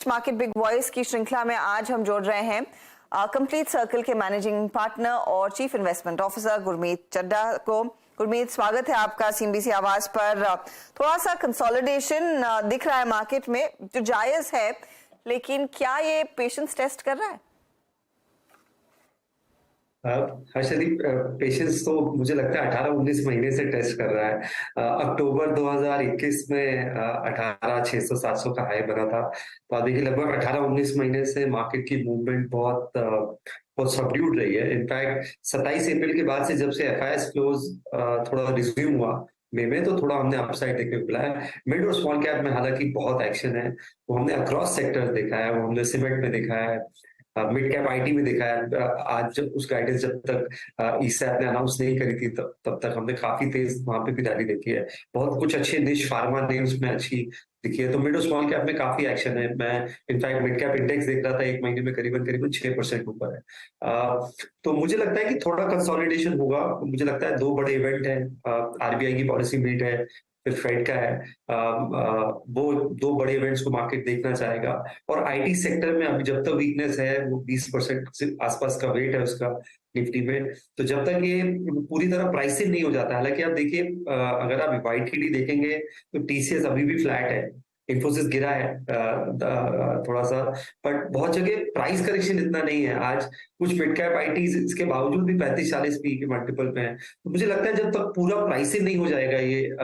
Market big voice की श्रृंखला में आज हम जोड़ रहे हैं कंप्लीट सर्कल के मैनेजिंग पार्टनर और chief investment officer Gurmeet Chadha को। गुरमीत, स्वागत है आपका सीएनबीसी आवाज पर। थोड़ा सा कंसोलिडेशन दिख रहा है मार्केट में, जो जायज है, लेकिन क्या ये पेशेंस टेस्ट कर रहा है? हर्षदीप, पेशेंस तो मुझे लगता है 18-19 महीने से टेस्ट कर रहा है। अक्टूबर 2021 में 18,600-700 का हाई बना था। तो आप देखिए लगभग 18-19 महीने से मार्केट की मूवमेंट बहुत सबड्यूड रही है। इनफैक्ट 27 अप्रैल के बाद से जब से एफआईएस क्लोज थोड़ा रिज्यूम हुआ मई में, तो थोड़ा हमने अपसाइड देखने को मिला है। मिड और स्मॉल कैप में हालांकि बहुत एक्शन है, वो हमने अक्रॉस सेक्टर देखा है, वो हमने सीमेंट में देखा है, मिड कैप आईटी में देखा है। आज जब उस गाइडेंस जब तक ईसैप ने अनाउंस नहीं करी थी तब तक हमने काफी तेज वहां पे भी रैली देखी है। बहुत कुछ अच्छे निश फार्मा नेम्स में अच्छी दिखी है। तो मिड और स्मॉल कैप में काफी एक्शन है। मैं इनफैक्ट मिड कैप इंडेक्स देख रहा था, एक महीने में करीबन 6% ऊपर है। तो मुझे लगता है कि थोड़ा कंसोलिडेशन होगा। मुझे लगता है दो बड़े इवेंट हैं, आरबीआई की पॉलिसी मीट है, फिर फेड का है। वो दो बड़े इवेंट्स को मार्केट देखना चाहेगा। और आईटी सेक्टर में अभी जब तक वीकनेस है, वो 20% से आसपास का वेट है उसका निफ्टी में। तो जब तक ये पूरी तरह प्राइसिंग नहीं हो जाता, हालांकि आप देखिए, अगर आप वाईटीडी देखेंगे तो टीसीएस अभी भी फ्लैट है, इन्फोसिस गिरा है थोड़ा सा, बट बहुत जगह प्राइस करेक्शन इतना नहीं है। आज कुछ मिड कैप आईटीज इसके बावजूद भी 35-40 पी के मल्टीपल पे है। तो मुझे लगता है जब तक पूरा प्राइसिंग नहीं हो जाएगा, ये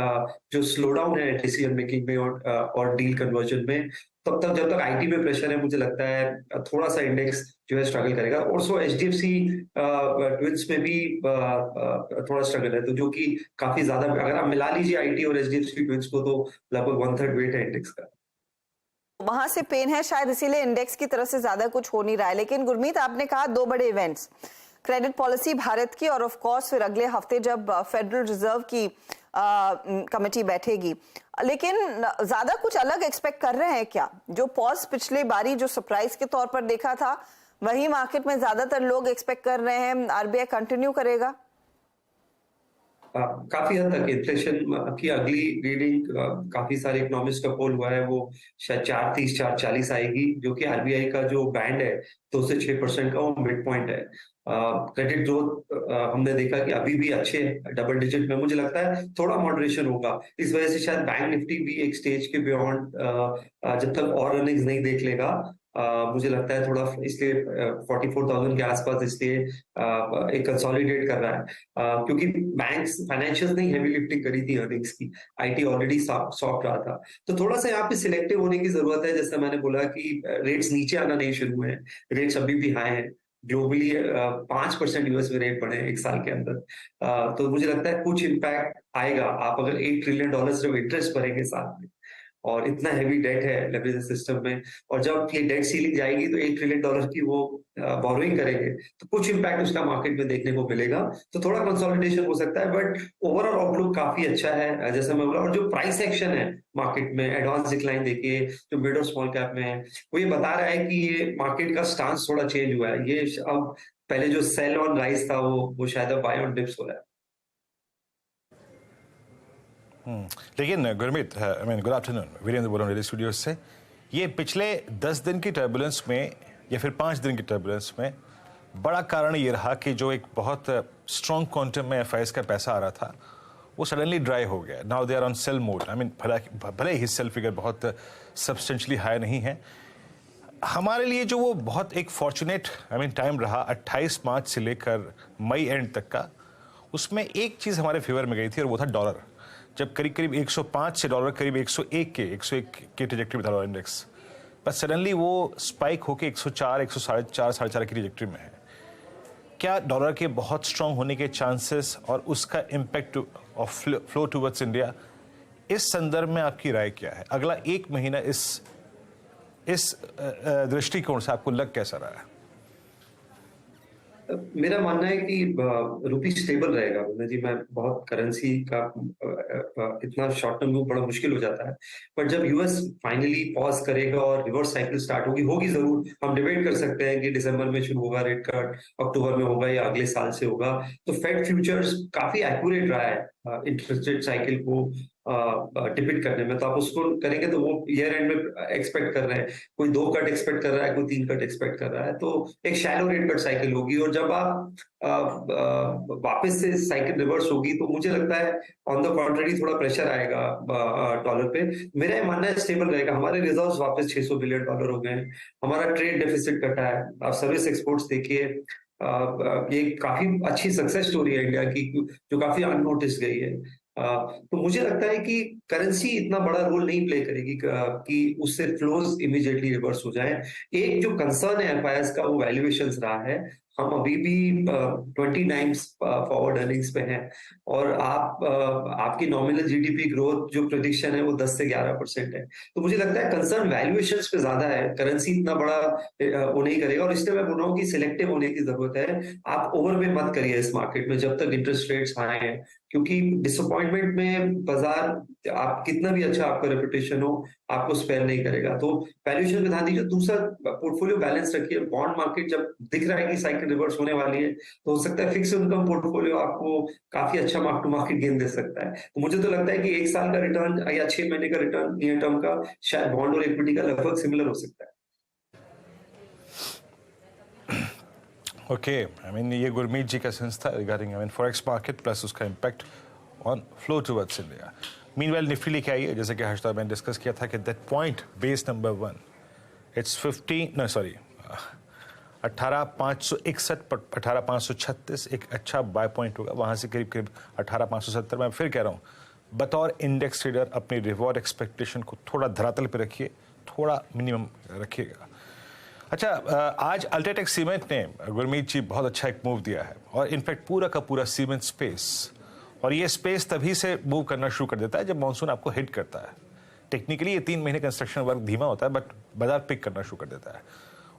जो स्लो डाउन है डिसीजन मेकिंग में और डील कन्वर्जन में, तब तक जब तक आईटी में प्रेशर है, मुझे लगता है थोड़ा सा इंडेक्स जो है स्ट्रगल करेगा। और सो एचडीएफसी ट्विंस में भी थोड़ा स्ट्रगल है, तो जो कि काफी ज्यादा, अगर आप मिला लीजिए आईटी और एचडीएफसी ट्विंस को, तो लगभग 1/3 वेट है इंडेक्स का। वहां से पेन है शायद, इसीलिए इंडेक्स की तरफ से ज्यादा कुछ हो नहीं रहा है। लेकिन गुरमीत, आपने कहा दो बड़े इवेंट्स, क्रेडिट पॉलिसी भारत की, और ऑफ कोर्स फिर अगले हफ्ते जब फेडरल रिजर्व की कमेटी बैठेगी। लेकिन ज्यादा कुछ अलग एक्सपेक्ट कर रहे हैं क्या? जो पॉज पिछले बारी जो सरप्राइज के तौर पर देखा था, वही मार्केट में ज्यादातर लोग एक्सपेक्ट कर रहे हैं आरबीआई कंटिन्यू करेगा? काफी हद तक इन्फ्लेशन की अगली रीडिंग, काफी सारे इकोनॉमिस्ट का पोल हुआ है, वो शायद 4.30-4.40 आएगी, जो कि आरबीआई का जो बैंड है 2 से 6% का, वो मिड पॉइंट है। क्रेडिट ग्रोथ हमने देखा कि अभी भी अच्छे डबल डिजिट में, मुझे लगता है थोड़ा मॉडरेशन होगा। इस वजह से शायद बैंक निफ्टी भी एक स्टेज के बियॉन्ड, जब तक और अर्निंग्स नहीं देख लेगा, मुझे लगता है थोड़ा इसलिए 44,000 के आसपास इसलिए एक कंसोलिडेट कर रहा है, क्योंकि बैंक्स फाइनेंशियल्स ने हेवी लिफ्टिंग करी थी अर्निंग्स की, आईटी ऑलरेडी सॉफ्ट रहा था। तो थोड़ा सा यहाँ पे सिलेक्टिव होने की जरूरत है। जैसे मैंने बोला कि रेट्स नीचे आना नहीं शुरू हुए हैं, रेट्स अभी भी हाई है। ग्लोबली 5% यूएस में रेट बढ़े एक साल के अंदर। तो मुझे लगता है कुछ इम्पैक्ट आएगा। आप अगर $8 ट्रिलियन सिर्फ इंटरेस्ट भरेंगे साथ में, और इतना हैवी डेट है लेवरेज सिस्टम में, और जब ये डेट सीलिंग जाएगी तो $8 ट्रिलियन की वो बोरोइंग करेंगे, तो कुछ इम्पैक्ट उसका मार्केट में देखने को मिलेगा। तो थोड़ा कंसोलिडेशन हो सकता है, बट ओवरऑल आउटलुक काफी अच्छा है, जैसा मैं बोला। और जो प्राइस एक्शन है मार्केट में, एडवांस डिक्लाइन देखिए जो मिड और स्मॉल कैप में है, वो ये बता रहा है कि ये मार्केट का स्टांस थोड़ा चेंज हुआ है। ये अब पहले जो सेल ऑन राइज था, वो शायद अब बाय ऑन डिप्स हो रहा है। लेकिन Gurmeet, I mean good afternoon, Virendra बोल रहा हूँ रेडी स्टूडियो से। ये पिछले 10 दिन की टर्बुलेंस में या फिर 5 दिन की टर्बुलेंस में बड़ा कारण ये रहा कि जो एक बहुत स्ट्रॉन्ग क्वांटम में एफआईएस का पैसा आ रहा था, वो सडनली ड्राई हो गया। Now they are on sale mode. I mean भले ही सेल फिगर बहुत सब्सटेंशली हाई नहीं है, हमारे लिए जो वो बहुत एक फॉर्चुनेट टाइम रहा 28 मार्च से लेकर मई एंड तक का, उसमें एक चीज़ हमारे फेवर में गई थी, और वो था डॉलर। जब करीब 105 से डॉलर करीब 101 के ट्रेजेक्टरी में था डॉलर इंडेक्स, पर सडनली वो स्पाइक होके 104, 104, 4.5 की ट्रेजेक्टरी में है। क्या डॉलर के बहुत स्ट्रांग होने के चांसेस और उसका impact of flow towards India, इस संदर्भ में आपकी राय क्या है? अगला एक महीना इस दृष्टिकोण से आपको लग कैसा रहा है? मेरा मानना है कि रुपी स्टेबल रहेगा। जी, मैं बहुत करेंसी का इतना शॉर्ट टर्म व्यू बड़ा मुश्किल हो जाता है, पर जब यूएस फाइनली पॉज करेगा और रिवर्स साइकिल स्टार्ट होगी जरूर। हम डिबेट कर सकते हैं कि दिसंबर में शुरू होगा रेट कट, अक्टूबर में होगा या अगले साल से होगा। तो फेड फ्यूचर्स काफी एक्यूरेट रहा है इंटरेस्ट रेट साइकिल को डिपिक्ट करने में, तो आप उसको करेंगे तो वो ईयर एंड में एक्सपेक्ट कर रहे हैं, कोई 2 कट एक्सपेक्ट कर रहा है, कोई 3 कट एक्सपेक्ट कर रहा है, तो एक शैलो रेट कट साइकिल होगी। और जब आप वापस से साइकिल रिवर्स होगी तो मुझे लगता है ऑन द कॉन्ट्ररी थोड़ा प्रेशर आएगा डॉलर पे। मेरा ये मानना है स्टेबल रहेगा। हमारे रिजर्व्स वापस $600 बिलियन हो गए हैं, हमारा ट्रेड डेफिसिट कटा है, आप सर्विस एक्सपोर्ट्स देखिए, ये काफी अच्छी सक्सेस स्टोरी है इंडिया की, जो काफी अननोटिस गई है। तो मुझे लगता है कि करेंसी इतना बड़ा रोल नहीं प्ले करेगी कि उससे फ्लोज इमीडिएटली रिवर्स हो जाए। एक जो कंसर्न है एफआईएस का वो वैल्यूएशंस रहा है। हम अभी भी 20 टाइम्स फॉरवर्ड अर्निंग्स पे हैं, और आपकी नॉमिनल जीडीपी ग्रोथ जो प्रेडिक्शन है वो 10 से 11% है। तो मुझे लगता है कंसर्न वैल्यूएशंस पे ज्यादा है, करेंसी इतना बड़ा वो नहीं करेगा। और इसलिए मैं बोल रहा हूँ कि सिलेक्टिव होने की जरूरत है। आप ओवर में मत करिए इस मार्केट में जब तक इंटरेस्ट रेट्स हाई हैं, क्योंकि डिसअपॉइंटमेंट में बाजार, आप कितना भी अच्छा आपका रेपुटेशन हो, आपको स्पेयर नहीं करेगा। तो वैल्यूएशन पे ध्यान दीजिए। दूसरा, पोर्टफोलियो बैलेंस रखिए। बॉन्ड मार्केट जब दिख रहा है कि साइकिल रिवर्स होने वाली है, तो हो सकता है फिक्स इनकम पोर्टफोलियो आपको काफी अच्छा मार्क टू मार्केट गेन दे सकता है। तो मुझे तो लगता है कि 1 साल का रिटर्न या 6 महीने का रिटर्न नियर टर्म का शायद बॉन्ड और इक्विटी का लगभग सिमिलर हो सकता है। ओके, आई मीन ये गुरमीत जी का सेंस था रिगार्डिंग फॉरेक्स मार्केट प्लस उसका impact on flow towards India. Meanwhile Nifty लेके आई है, जैसे कि हर्षदा मैंने डिस्कस किया था कि that point base number 1 it's 18,561 पर 18,536 एक अच्छा बाय पॉइंट होगा, वहाँ से करीब करीब 18,570। मैं फिर कह रहा हूँ, बतौर इंडेक्स ट्रेडर अपनी रिवॉर्ड एक्सपेक्टेशन को थोड़ा धरातल पे रखिए, थोड़ा मिनिमम रखिएगा। अच्छा, आज अल्ट्राटेक सीमेंट ने, गुरमीत जी, बहुत अच्छा एक मूव दिया है, और इनफैक्ट पूरा का पूरा सीमेंट स्पेस, और ये स्पेस तभी से मूव करना शुरू कर देता है जब मानसून आपको हिट करता है। टेक्निकली ये 3 महीने कंस्ट्रक्शन वर्क धीमा होता है, बट बाजार पिक करना शुरू कर देता है।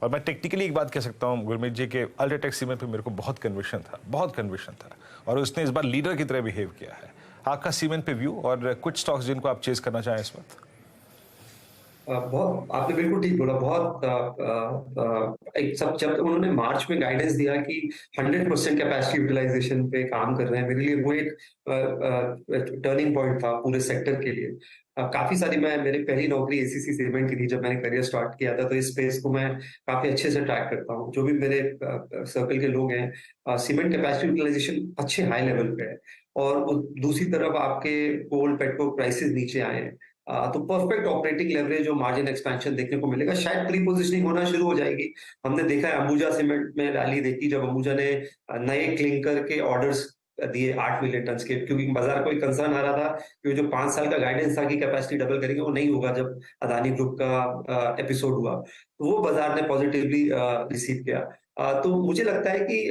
और मैं टेक्निकली एक बात कह सकता हूँ गुरमीत जी के, अल्ट्राटेक सीमेंट पे मेरे को बहुत कन्विक्शन था, और उसने इस बार लीडर की तरह बिहेव किया है। आपका सीमेंट पे व्यू और कुछ स्टॉक्स जिनको आप चेज करना चाहें इस वक्त? बहुत, आपने बिल्कुल ठीक बोला। बहुत एक सब, जब उन्होंने मार्च में गाइडेंस दिया कि 100% कैपेसिटी यूटिलाइजेशन पे काम कर रहे हैं, मेरे लिए वो एक टर्निंग पॉइंट था पूरे सेक्टर के लिए। काफी सारी, मेरी पहली नौकरी एसीसी सीमेंट की थी जब मैंने करियर स्टार्ट किया था, तो इस स्पेस को मैं काफी अच्छे से ट्रैक करता हूँ। जो भी मेरे सर्कल के लोग हैं, सीमेंट कैपेसिटी यूटिलाइजेशन अच्छे हाई लेवल पे है, और दूसरी तरफ आपके कोल पेट्रोल प्राइसेस नीचे आए हैं, तो परफेक्ट ऑपरेटिंग लेवरेज और मार्जिन एक्सपेंशन देखने को मिलेगा। शायद प्री पोजिशनिंग होना शुरू हो जाएगी। हमने देखा है अंबुजा सीमेंट में रैली देखी जब अंबुजा ने नए क्लिंकर के ऑर्डर्स दिए 8 मिलियन टन के, क्योंकि बाजार को एक कंसर्न आ रहा था कि जो 5 साल का गाइडेंस था कि कैपेसिटी डबल करेंगे, वो नहीं होगा। जब अदानी ग्रुप का एपिसोड हुआ तो वो बाजार ने पॉजिटिवली रिसीव किया। तो मुझे लगता है कि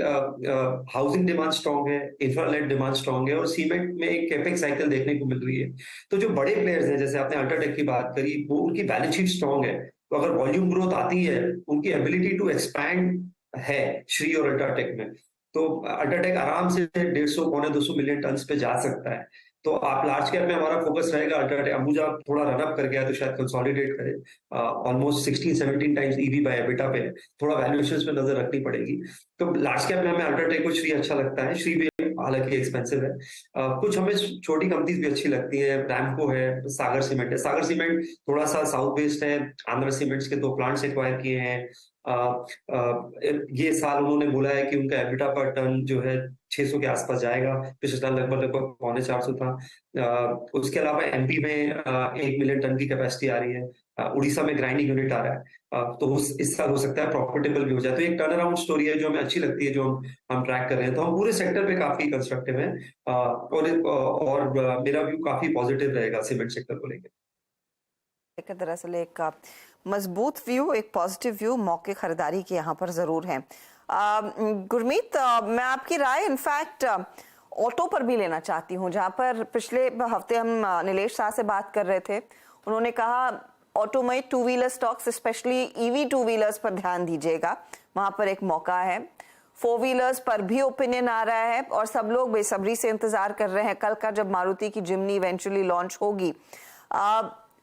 हाउसिंग डिमांड स्ट्रांग है, इंफ्रा लेड डिमांड स्ट्रांग है, और सीमेंट में एक कैपेक्स साइकिल देखने को मिल रही है। तो जो बड़े प्लेयर्स हैं, जैसे आपने अल्ट्राटेक की बात करी, वो उनकी बैलेंस शीट स्ट्रांग है, तो अगर वॉल्यूम ग्रोथ आती है, उनकी एबिलिटी टू एक्सपैंड है श्री और अल्ट्राटेक में, तो अल्ट्राटेक आराम से 150 पौने 200 मिलियन टन पे जा सकता है। तो आप लार्ज कैप में हमारा फोकस रहेगा। अल्ट्राटेक, अंबुजा थोड़ा रनअप कर गया तो शायद कंसोलिडेट करे, almost 16-17 times EV by EBITDA पे, थोड़ा वैल्यूएशंस पे नजर रखनी पड़ेगी। तो लार्ज कैप में हमें अल्ट्राटेक को श्री अच्छा लगता है, श्री भी हालांकि एक्सपेंसिव है। कुछ हमें छोटी कंपनीज भी अच्छी लगती है, रैमको है, सागर सीमेंट है। सागर सीमेंट थोड़ा सा साउथ वेस्ट है, आंध्र सीमेंट्स के 2 प्लांट्स एक्वायर किए हैं। ये साल उन्होंने बोला है कि उनका एबिटा पर टन जो है 600 के आसपास जाएगा, पिछले साल लगभग 450 था। उसके अलावा एमपी में 1 मिलियन टन की कैपेसिटी आ रही है, उड़ीसा में ग्राइंडिंग यूनिट आ रहा है, तो इस साल हो सकता है प्रॉफिटेबल भी हो जाए। तो एक टर्न अराउंड स्टोरी है जो हमें अच्छी लगती है, जो हम ट्रैक कर रहे हैं। तो हम पूरे सेक्टर पे काफी कंस्ट्रक्टिव हैं, और मेरा व्यू काफी पॉजिटिव रहेगा सीमेंट सेक्टर को लेकर। दरअसल एक मजबूत व्यू, एक पॉजिटिव व्यू, मौके खरीदारी के यहाँ पर जरूर है। गुरमीत, मैं आपकी राय इनफैक्ट ऑटो पर भी लेना चाहती हूँ, जहाँ पर पिछले हफ्ते हम नीलेश शाह से बात कर रहे थे। उन्होंने कहा ऑटो में 2 wheeler stocks, specially EV 2 wheelers पर ध्यान दीजिएगा, वहां पर एक मौका है। 4 व्हीलर्स पर भी ओपिनियन आ रहा है, और सब लोग बेसब्री से इंतजार कर रहे हैं कल का, जब मारुति की जिम्नी इवेंचुअली लॉन्च होगी।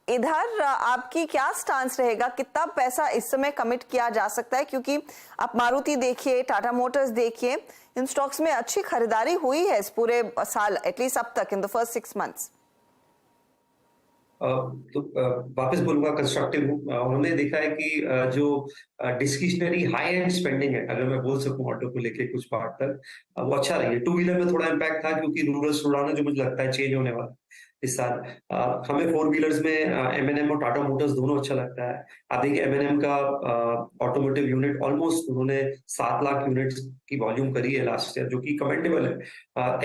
इधर आपकी क्या स्टांस रहेगा, कितना पैसा इस समय कमिट किया जा सकता है? क्योंकि आप मारुति देखिए, टाटा मोटर्स देखिए, इन स्टॉक्स में अच्छी खरीदारी हुई है इस पूरे साल, एटलीस्ट अब तक इन द फर्स्ट 6 मंथ्स। तो वापस बोलूंगा कंस्ट्रक्टिव हूँ। हमने देखा है कि जो डिस्क्रिशनरी हाई एंड स्पेंडिंग है, अगर मैं बोल सकूं ऑटो को लेके कुछ पार्ट तक, वो अच्छा रही है। टू व्हीलर में थोड़ा इम्पैक्ट था क्योंकि रूरल स्लोडाउन जो मुझे लगता है चेंज होने वाला है इस साल। हमें फोर व्हीलर्स में एमएनएम और टाटा मोटर्स दोनों अच्छा लगता है। आप देखिए एमएनएम का ऑटोमोटिव यूनिट ऑलमोस्ट उन्होंने 7 लाख यूनिट्स की वॉल्यूम करी है लास्ट ईयर, जो कि कमेंडेबल है।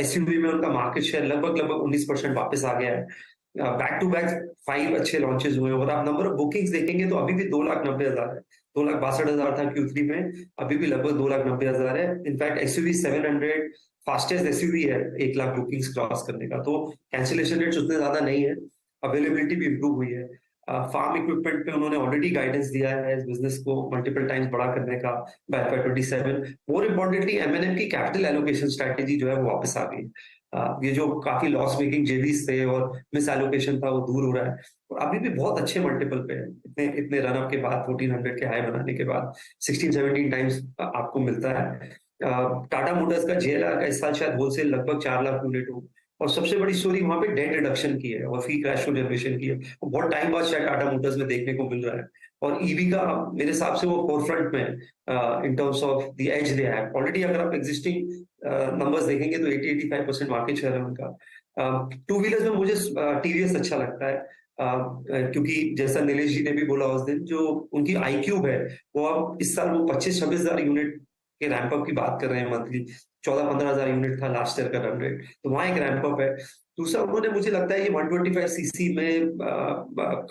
एसयूवी में उनका मार्केट शेयर लगभग 19% वापस आ गया है। बैक टू बैक 5 अच्छे लॉन्चेस हुए और आप नंबर ऑफ बुकिंग्स देखेंगे तो अभी भी 2,90,000 है। 2,62,000 था Q3 में, अभी भी लगभग 2,90,000 है। इनफैक्ट एसयूवी 700 फास्टेस्ट एसयूवी है 1 लाख बुकिंग्स क्रॉस करने का। तो कैंसिलेशन रेट्स उतने ज्यादा नहीं है, अवेलेबिलिटी भी इंप्रूव हुई है। फार्म इक्विपमेंट पे उन्होंने ऑलरेडी गाइडेंस दिया है इस बिजनेस को मल्टीपल टाइम्स बड़ा करने का बाय 2027। मोर इम्पोर्टेंटली एमएनएम की कैपिटल एलोकेशन स्ट्रेटेजी जो है वो वापस आ गई। ये जो काफी लॉस मेकिंग जेवीज थे और मिस एलोकेशन था वो दूर हो रहा है और अभी भी बहुत अच्छे मल्टीपल पे है। इतने रनअप के बाद 1400 के हाई बनाने के बाद 16-17 टाइम्स आपको मिलता है। टाटा मोटर्स का जेएलआर का इस साल शायद होलसेल लगभग 4 लाख यूनिट हो और सबसे बड़ी स्टोरी वहां पे डेट रिडक्शन की है और फ्री कैश फ्लो जनरेशन की है। वो बहुत टाइम बाद शायद टाटा मोटर्स में देखने को मिल रहा है और ईवी का मेरे हिसाब से वो फोरफ्रंट में in terms of the edge they have already. अगर आप एग्जिस्टिंग नंबर्स देखेंगे तो 80-85% मार्केट शेयर है उनका। टू व्हीलर्स में मुझे टीवीएस अच्छा लगता है क्योंकि जैसा नीलेश जी ने भी बोला उस दिन, जो उनकी iQube है वो अब इस साल वो 25-26 हजार यूनिट के रैंप अप की बात कर रहे हैं मंथली। 14-15 हजार यूनिट था लास्ट ईयर का रन रेट, तो वहां एक रैंप अप है। दूसरा उन्होंने मुझे लगता है ये 125 सीसी में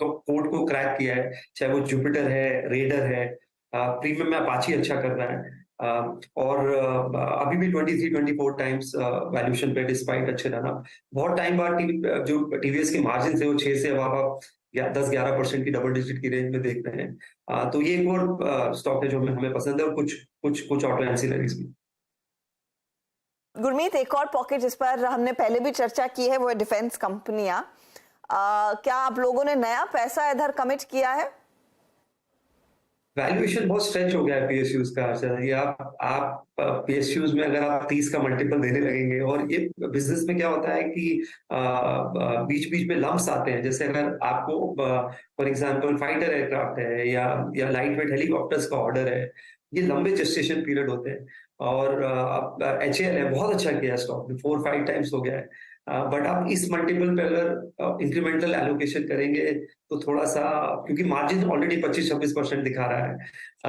कोड को क्रैक किया है, चाहे वो जुपिटर है, रेडर है, प्रीमियम में अपाची अच्छा कर रहा है। और अभी भी 23-24 टाइम्स वैल्यूएशन पे डिस्पाइट अच्छे रहना। बहुत टाइम बाद जो टीवीएस के मार्जिन थे वो 6 से अब आप 10-11% की डबल डिजिट की रेंज में देख रहे हैं। तो ये एक और स्टॉक है जो हमें पसंद है और कुछ ऑटो एंसिलरीज भी। गुरमीत, एक और पॉकेट जिस पर हमने पहले भी चर्चा की है वो है डिफेंस कंपनियां। क्या आप लोगों ने नया पैसा इधर कमिट किया है? वैल्यूएशन बहुत स्ट्रेच हो गया है पीएसयूज का। ये आप पीएसयूज में अगर आप 30 का मल्टीपल देने लगेंगे, और ये बिजनेस में क्या होता है कि बीच बीच में लम्प्स आते हैं। जैसे अगर आपको फॉर एग्जांपल फाइटर एयरक्राफ्ट है या लाइट वेट हेलीकॉप्टर्स का ऑर्डर है, ये लंबे जेस्टेशन पीरियड होते हैं। और HAL है, बहुत अच्छा किया स्टॉक में, 4-5 टाइम्स हो गया है। बट आप इस मल्टीपल पे अगर इंक्रीमेंटल एलोकेशन करेंगे तो थोड़ा सा, क्योंकि मार्जिन ऑलरेडी 25-26% दिखा रहा है,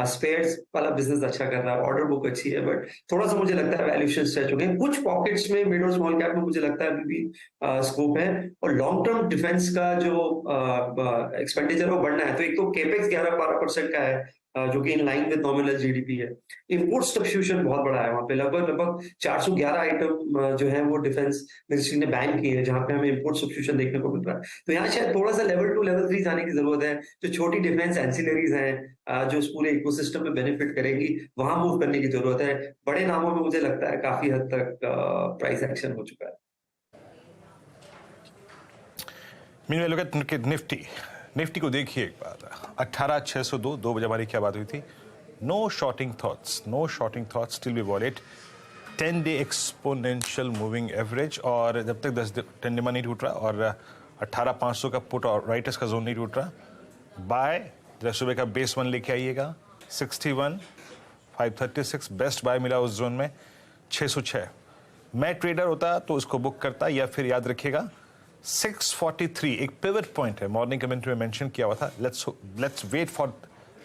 स्पेयर्स वाला बिजनेस अच्छा कर रहा है, ऑर्डर बुक अच्छी है, बट थोड़ा सा मुझे लगता है वैल्यूएशन स्ट्रेच हो गए। कुछ पॉकेट्स में मिड और स्मॉल कैप में मुझे लगता है अभी भी स्कोप है। और लॉन्ग टर्म डिफेंस का जो एक्सपेंडिचर वो बढ़ना है, तो एक तो केपेक्स 11-12% का है, जो कि in line with nominal GDP है। इंपोर्ट सब्स्टिट्यूशन बहुत बड़ा है वहां पे, लगभग 411 आइटम जो है वो डिफेंस मिनिस्ट्री ने बैन किए हैं, जहां पे हमें इंपोर्ट सब्स्टिट्यूशन देखने को मिल रहा है। तो यहाँ शायद थोड़ा सा लेवल 2 लेवल 3 जाने की जरूरत है। जो छोटी डिफेंस एंसिलरीज हैं जो उस पूरे इकोसिस्टम में बेनिफिट करेगी, वहां मूव करने की जरूरत है। बड़े नामों में मुझे लगता है काफी हद तक प्राइस एक्शन हो चुका है। Meanwhile, look at निफ्टी को देखिए एक बात, 18,602, 2 बजे हमारी क्या बात हुई थी? No shorting thoughts, still we wallet 10-day exponential moving average, और जब तक 10 डिमा नहीं टूट रहा और 18,500 का पुट और राइटर्स का जोन नहीं टूट रहा, बाय 10 रुपये का बेस 1 लेके आइएगा। 61,536 बेस्ट बाय मिला उस जोन में। 606 मैं ट्रेडर होता तो उसको बुक करता, या फिर याद रखिएगा 643 एक पिवट पॉइंट है, मॉर्निंग कमेंट्री में मेंशन किया हुआ था। Let's wait for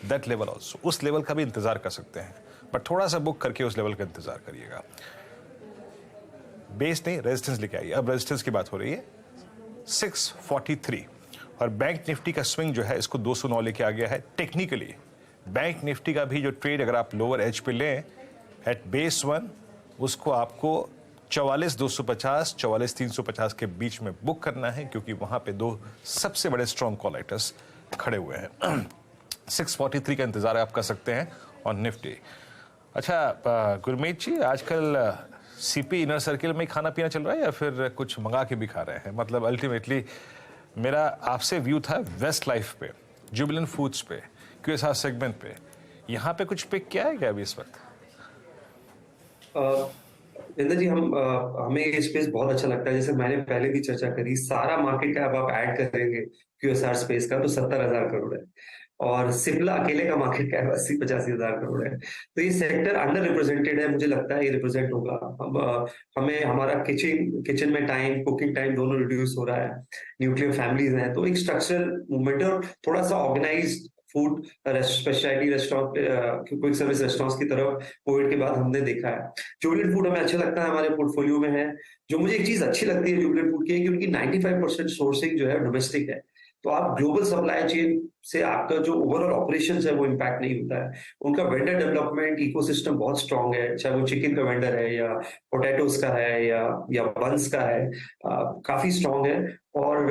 that level also, उस लेवल का भी इंतजार कर सकते हैं, पर थोड़ा सा बुक करके उस लेवल का इंतजार करिएगा। बेस नहीं, रेजिस्टेंस लेके आइए। अब रेजिस्टेंस की बात हो रही है 643, और बैंक निफ्टी का स्विंग जो है इसको 209 लेके आ गया है। टेक्निकली बैंक निफ्टी का भी जो ट्रेड अगर आप लोअर एज पे लें एट बेस 1, उसको आपको 44,250 44,350 के बीच में बुक करना है, क्योंकि वहां पे 2 सबसे बड़े स्ट्रॉन्ग कॉल राइटर्स खड़े हुए हैं। 643 का इंतजार आप कर सकते हैं और निफ्टी। अच्छा गुरमीत जी, आजकल सीपी इनर सर्किल में खाना पीना चल रहा है या फिर कुछ मंगा के भी खा रहे हैं? मतलब अल्टीमेटली मेरा आपसे व्यू था वेस्ट लाइफ पे, जुबिलेंट फूड्स पे, QSR सेगमेंट पे, यहाँ पे कुछ पिक किया है क्या अभी इस वक्त? जिंदर जी, हमें ये स्पेस बहुत अच्छा लगता है। जैसे मैंने पहले भी चर्चा करी, सारा मार्केट कैप आप ऐड करेंगे QSR स्पेस का तो 70,000 करोड़ है, और सिप्ला अकेले का मार्केट कैप 80-85 हजार करोड़ है। तो ये सेक्टर अंडर रिप्रेजेंटेड है, मुझे लगता है ये रिप्रेजेंट होगा। हमें हमारा किचन में टाइम, कुकिंग टाइम दोनों रिड्यूस हो रहा है, न्यूक्लियर फैमिलीज हैं, तो एक स्ट्रक्चरल मूवमेंट है, और थोड़ा सा organised food specialty restaurant, quick service restaurants की तरफ कोविड के बाद हमने देखा है। जुबिलेंट फूड हमें अच्छा लगता है, हमारे पोर्टफोलियो में है। जो मुझे एक चीज अच्छी लगती है जुबिलेंट फूड की, कि उनकी 95% सोर्सिंग जो है डोमेस्टिक है, तो आप ग्लोबल सप्लाई चेन से आपका जो ओवरऑल ऑपरेशंस है वो इम्पैक्ट नहीं होता है। उनका वेंडर डेवलपमेंट इकोसिस्टम बहुत स्ट्रांग है, चाहे वो चिकन का वेंडर है या पोटैटोस का है या बंस का है, काफी स्ट्रांग है। और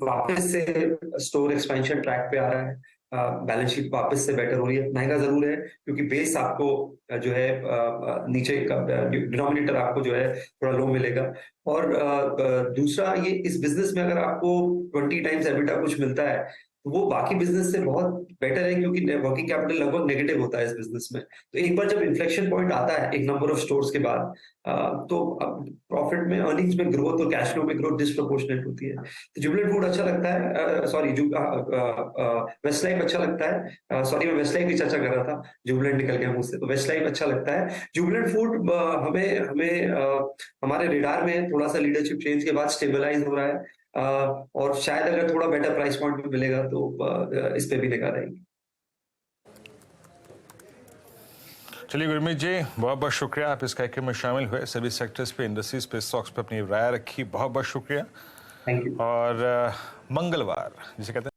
वापस से स्टोर एक्सपेंशन ट्रैक पे आ रहा है, बैलेंस शीट वापस से बेटर हो रही है। महंगा जरूर है क्योंकि बेस आपको जो है नीचे का डिनोमिनेटर आपको जो है थोड़ा लो मिलेगा। और दूसरा, ये इस बिजनेस में अगर आपको 20 टाइम्स एबिटा कुछ मिलता है तो वो बाकी बिजनेस से बहुत बेटर है, क्योंकि वर्किंग कैपिटल लगभग नेगेटिव होता है इस बिजनेस में। तो एक बार जब इन्फ्लेक्शन पॉइंट आता है एक नंबर ऑफ स्टोर्स के बाद, तो प्रॉफिट में, अर्निंग्स में ग्रोथ और कैश फ्लो में ग्रोथ डिस्प्रोपोर्शनेट होती है। तो जुबिलेंट फूड अच्छा लगता है, सॉरी वेस्ट लाइफ अच्छा लगता है, सॉरी मैं वेस्ट लाइफ की चर्चा कर रहा था, जुबिलेंट निकल गया मुझसे, तो वेस्ट लाइफ अच्छा लगता है। जुबिलेंट फूड हमारे रेडार में थोड़ा सा लीडरशिप चेंज के बाद स्टेबलाइज हो रहा है, और शायद अगर थोड़ा बेटर प्राइस पॉइंट पे मिलेगा तो इस पे भी निगाह रहेगी। चलिए गुरमीत जी, बहुत बहुत शुक्रिया, आप इस कार्यक्रम में शामिल हुए, सभी सेक्टर्स पे, इंडस्ट्रीज पे, स्टॉक्स पे अपनी राय रखी, बहुत बहुत शुक्रिया। Thank you. और मंगलवार जिसे कहते हैं